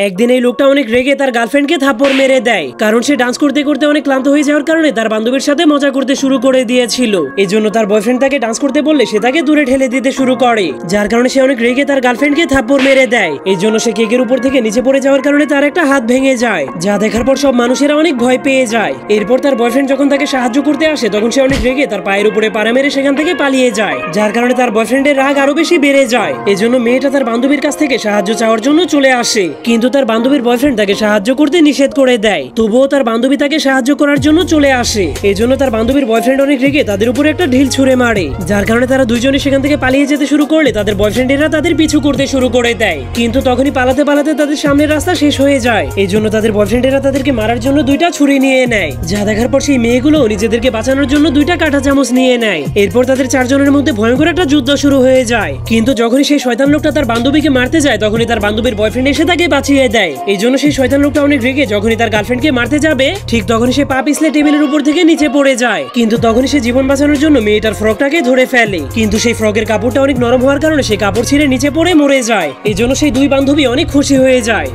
একদিন এই লোকটা অনেক রেগে তার গার্লফ্রেন্ডকে থাপ্পড় মেরে দেয়, কারণ সে ডান্স করতে করতে অনেক ক্লান্ত হয়ে যাওয়ার কারণে তার বান্ধবীর সাথে মজা করতে শুরু করে দিয়েছিল। এজন্য তার বয়ফ্রেন্ড তাকে ডান্স করতে বললে সে তাকে দূরে ঠেলে দিতে শুরু করে, যার কারণে সে অনেক রেগে তার গার্লফ্রেন্ডকে থাপ্পড় মেরে দেয়। এই জন্য সে কেকের উপর থেকে নিচে পড়ে যাওয়ার কারণে তার একটা হাত ভেঙে যায়, যা দেখার পর সব মানুষেরা অনেক ভয় পেয়ে যায়। এরপর তার বয়ফ্রেন্ড যখন তাকে সাহায্য করতে আসে তখন সে অনেক রেগে তার পায়ের উপরে পাড়া মেরে সেখান থেকে পালিয়ে যায়, যার কারণে তার বয়ফ্রেন্ডের রাগ আরো বেশি বেড়ে যায়। এজন্য মেয়েটা তার বান্ধবীর কাছ থেকে সাহায্য চাওয়ার জন্য চলে আসে, কিন্তু তার বান্ধবীর বয়ফ্রেন্ড তাকে সাহায্য করতে নিষেধ করে দেয়। তবুও তার বান্ধবী তাকে সাহায্য করার জন্য চলে আসে। এজন্য তার বান্ধবীর বয়ফ্রেন্ড অনেক রেগে তাদের উপরে একটা ঢিল ছুঁড়ে মারে, যার কারণে তারা দুইজনে সেখান থেকে পালিয়ে যেতে শুরু করলে তাদের বয়ফ্রেন্ডেরা তাদের পিছু করতে শুরু করে দেয়। কিন্তু তখনই পালাতে পালাতে তাদের সামনের রাস্তা শেষ হয়ে যায়। এই জন্য তাদের বয়ফ্রেন্ডেরা তাদেরকে মারার জন্য দুইটা ছুরি নিয়ে নেয়, যা দেখার পর সেই মেয়েগুলো নিজেদেরকে বাঁচানোর জন্য দুইটা কাঁটা চামচ নিয়ে নেয়। এরপর তাদের চারজনের মধ্যে ভয়ঙ্কর একটা যুদ্ধ শুরু হয়ে যায়। কিন্তু যখনই সেই শয়তান লোকটা তার বান্ধবীকে মারতে যায় তখনই তার বান্ধবীর বয়ফ্রেন্ড এসে তাকে বাঁচিয়ে দেয়। এই জন্য সেই শয়তান লোকটা অনেক রেগে যখনই তার গার্লফ্রেন্ডকে মারতে যাবে ঠিক তখনই সে পা পিছলে টেবিলের উপর থেকে নিচে পড়ে যায়। কিন্তু তখনই সে জীবন বাঁচানোর জন্য মেয়েটার ফ্রকটাকে ধরে ফেলে, কিন্তু সেই ফ্রকের কাপড়টা অনেক নরম হওয়ার কারণে সেই কাপড় ছিঁড়ে নিচে পড়ে মরে যায়। এই জন্য সেই দুই বান্ধবী অনেক খুশি হয়ে যায়।